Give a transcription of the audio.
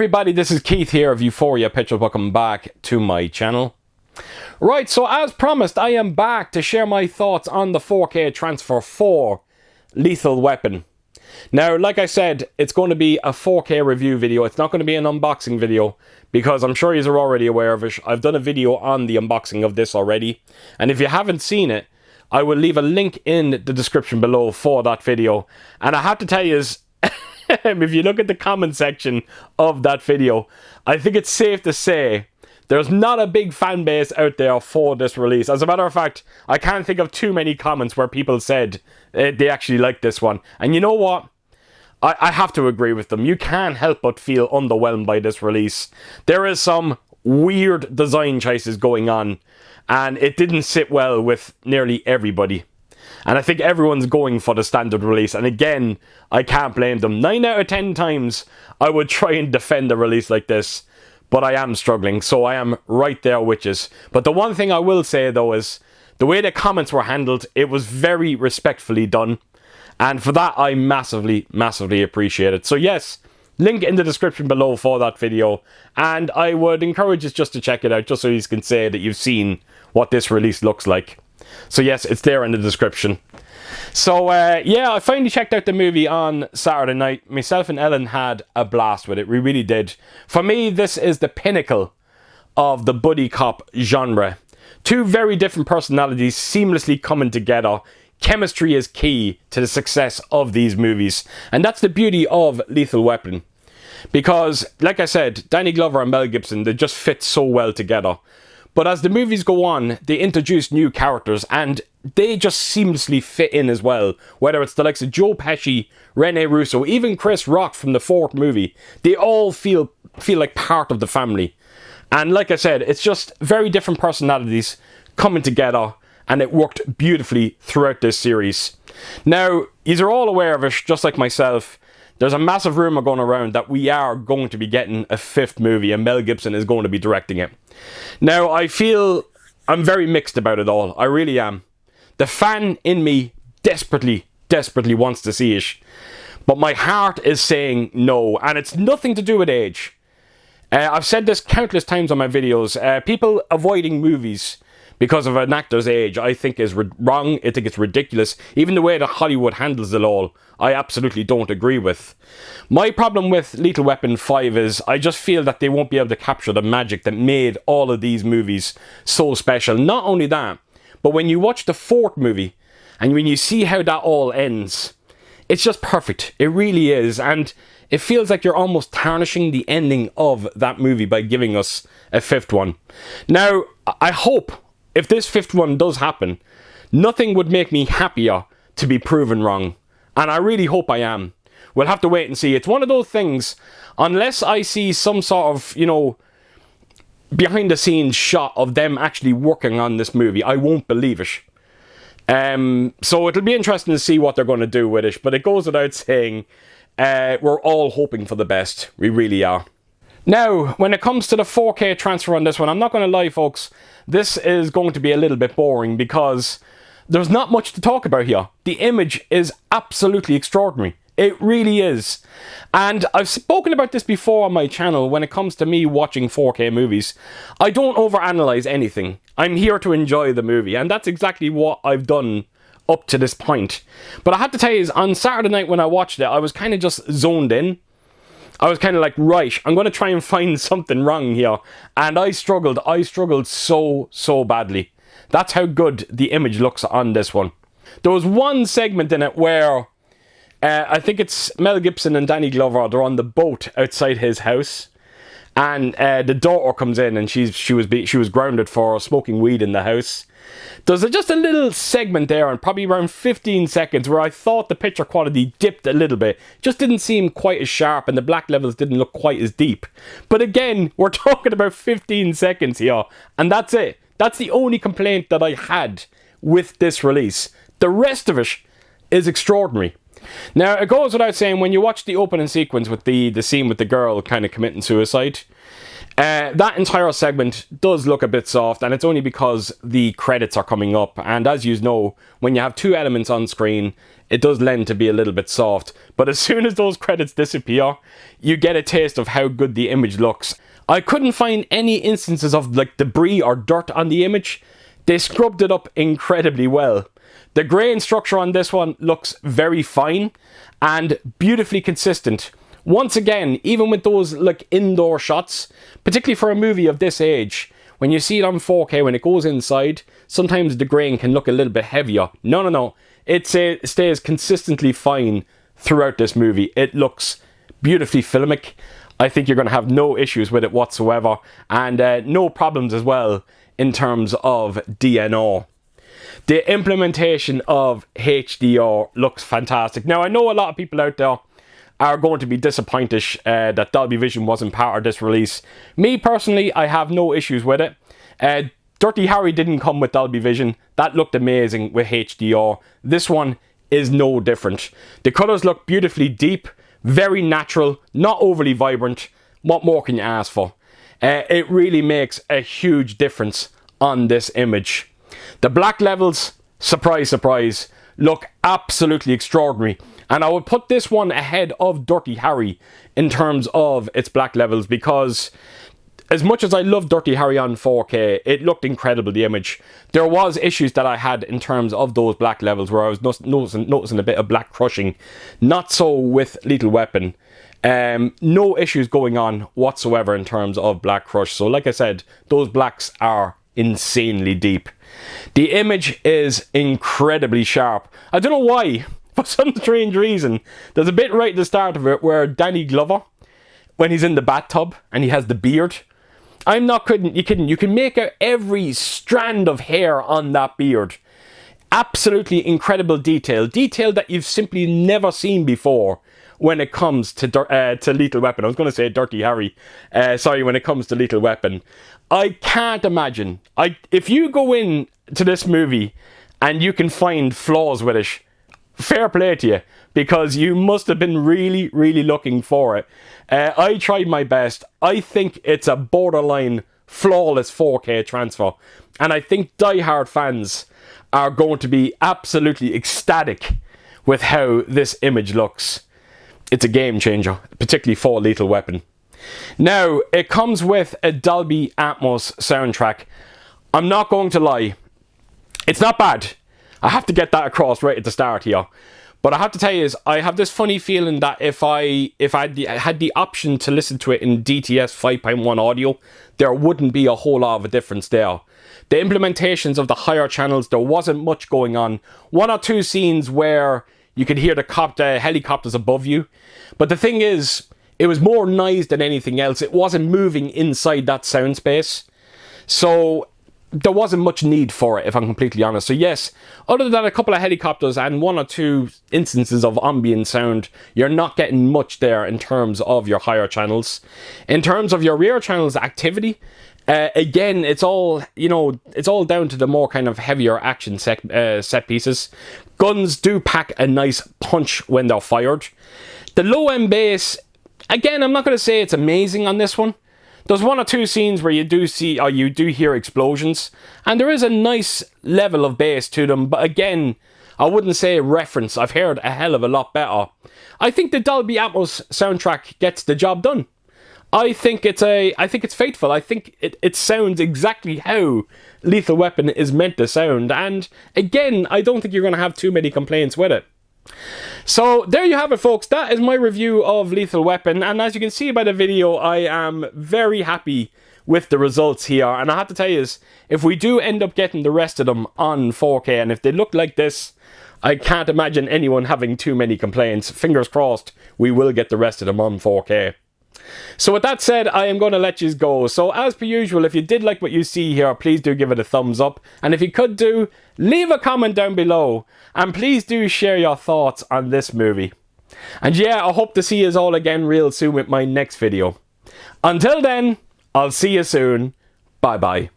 everybody, this is Keith here of Euphoria Pictures. Welcome back to my channel. Right, so as promised, I am back to share my thoughts on the 4K transfer for Lethal Weapon. Now, like I said, it's going to be a 4K review video. It's not going to be an unboxing video because I'm sure you're already aware of it. I've done a video on the unboxing of this already. And if you haven't seen it, I will leave a link in the description below for that video. And I have to tell you, if you look at the comment section of that video, I think it's safe to say there's not a big fan base out there for this release. As a matter of fact, I can't think of too many comments where people said they actually like this one. And you know what? I have to agree with them. You can't help but feel underwhelmed by this release. There is some weird design choices going on, and it didn't sit well with nearly everybody. And I think everyone's going for the standard release. And again, I can't blame them. 9 out of 10 times, I would try and defend a release like this. But I am struggling, so I am right there with you. But the one thing I will say, though, is the way the comments were handled, it was very respectfully done. And for that, I massively, massively appreciate it. So yes, link in the description below for that video. And I would encourage you just to check it out, just so you can say that you've seen what this release looks like. So yes, it's there in the description. So yeah, I finally checked out the movie on Saturday night. Myself and Ellen had a blast with it. We really did. For me, this is the pinnacle of the buddy cop genre. Two very different personalities seamlessly coming together. Chemistry is key to the success of these movies. And that's the beauty of Lethal Weapon. Because, like I said, Danny Glover and Mel Gibson, they just fit so well together. But as the movies go on, they introduce new characters and they just seamlessly fit in as well. Whether it's the likes of Joe Pesci, Rene Russo, even Chris Rock from the fourth movie. They all feel like part of the family. And like I said, it's just very different personalities coming together, and it worked beautifully throughout this series. Now, yous are all aware of it, just like myself. There's a massive rumour going around that we are going to be getting a fifth movie and Mel Gibson is going to be directing it. Now, I feel I'm very mixed about it all. I really am. The fan in me desperately, desperately wants to see it. But my heart is saying no. And it's nothing to do with age. I've said this countless times on my videos. People avoiding movies because of an actor's age, I think is wrong. I think it's ridiculous. Even the way that Hollywood handles it all, I absolutely don't agree with. My problem with Lethal Weapon 5 is I just feel that they won't be able to capture the magic that made all of these movies so special. Not only that, but when you watch the fourth movie and when you see how that all ends, it's just perfect. It really is. And it feels like you're almost tarnishing the ending of that movie by giving us a fifth one. Now, I hope if this fifth one does happen, nothing would make me happier to be proven wrong. And I really hope I am. We'll have to wait and see. It's one of those things, unless I see some sort of, you know, behind the scenes shot of them actually working on this movie, I won't believe it. So it'll be interesting to see what they're going to do with it. But it goes without saying, we're all hoping for the best. We really are. Now, when it comes to the 4K transfer on this one, I'm not going to lie, folks, this is going to be a little bit boring because there's not much to talk about here. The image is absolutely extraordinary. It really is. And I've spoken about this before on my channel when it comes to me watching 4K movies. I don't overanalyze anything. I'm here to enjoy the movie, and that's exactly what I've done up to this point. But I have to tell you, on Saturday night when I watched it, I was kind of just zoned in. I was kind of like, right, I'm going to try and find something wrong here. And I struggled so badly. That's how good the image looks on this one. There was one segment in it where I think it's Mel Gibson and Danny Glover. They're on the boat outside his house. And the daughter comes in and she was grounded for smoking weed in the house. There's just a little segment there, and probably around 15 seconds, where I thought the picture quality dipped a little bit. Just didn't seem quite as sharp, and the black levels didn't look quite as deep. But again, we're talking about 15 seconds here, and that's it. That's the only complaint that I had with this release. The rest of it is extraordinary. Now, it goes without saying, when you watch the opening sequence with the scene with the girl kind of committing suicide, That entire segment does look a bit soft, and it's only because the credits are coming up, and as you know, when you have two elements on screen, it does lend to be a little bit soft. But as soon as those credits disappear, you get a taste of how good the image looks. I couldn't find any instances of like debris or dirt on the image. They scrubbed it up incredibly well. The grain structure on this one looks very fine and beautifully consistent. Once again, even with those like indoor shots, particularly for a movie of this age, when you see it on 4K, when it goes inside, sometimes the grain can look a little bit heavier. No. It stays consistently fine throughout this movie. It looks beautifully filmic. I think you're going to have no issues with it whatsoever, and no problems as well in terms of DNR. The implementation of HDR looks fantastic. Now, I know a lot of people out there are going to be disappointed that Dolby Vision wasn't part of this release. Me personally, I have no issues with it. Dirty Harry didn't come with Dolby Vision. That looked amazing with HDR. This one is no different. The colours look beautifully deep, very natural, not overly vibrant. What more can you ask for? It really makes a huge difference on this image. The black levels, surprise, surprise, look absolutely extraordinary. And I would put this one ahead of Dirty Harry in terms of its black levels, because as much as I love Dirty Harry on 4K, it looked incredible, the image. There was issues that I had in terms of those black levels where I was noticing a bit of black crushing. Not so with Lethal Weapon. No issues going on whatsoever in terms of black crush. So like I said, those blacks are insanely deep. The image is incredibly sharp. I don't know why, for some strange reason. There's a bit right at the start of it where Danny Glover, when he's in the bathtub and he has the beard, I'm not kidding, you can make out every strand of hair on that beard. Absolutely incredible detail that you've simply never seen before when it comes to Lethal Weapon. I was going to say Dirty Harry. When it comes to Lethal Weapon. I can't imagine. If you go in to this movie and you can find flaws with it, fair play to you, because you must have been really, really looking for it. I tried my best. I think it's a borderline flawless 4K transfer, and I think die-hard fans are going to be absolutely ecstatic with how this image looks. It's a game changer, particularly for Lethal Weapon. Now, it comes with a Dolby Atmos soundtrack. I'm not going to lie, it's not bad. I have to get that across right at the start here. But I have to tell you, I have this funny feeling that if I had the option to listen to it in DTS 5.1 audio, there wouldn't be a whole lot of a difference there. The implementations of the higher channels, there wasn't much going on. One or two scenes where you could hear the helicopters above you. But the thing is, it was more noise than anything else. It wasn't moving inside that sound space. So there wasn't much need for it, if I'm completely honest. So yes, other than a couple of helicopters and one or two instances of ambient sound, you're not getting much there in terms of your higher channels. In terms of your rear channels activity, again, it's all down to the more kind of heavier action set pieces. Guns do pack a nice punch when they're fired. The low-end bass, again, I'm not going to say it's amazing on this one. There's one or two scenes where you do hear explosions, and there is a nice level of bass to them, but again, I wouldn't say reference. I've heard a hell of a lot better. I think the Dolby Atmos soundtrack gets the job done. I think it's faithful. I think it sounds exactly how Lethal Weapon is meant to sound, and again, I don't think you're going to have too many complaints with it. So there you have it, folks. That is my review of Lethal Weapon, and as you can see by the video, I am very happy with the results here. And I have to tell you, if we do end up getting the rest of them on 4K, and if they look like this, I can't imagine anyone having too many complaints. Fingers crossed we will get the rest of them on 4K. So with that said, I am going to let you go. So as per usual, if you did like what you see here, please do give it a thumbs up. And if you could do, leave a comment down below. And please do share your thoughts on this movie. And yeah, I hope to see you all again real soon with my next video. Until then, I'll see you soon. Bye bye.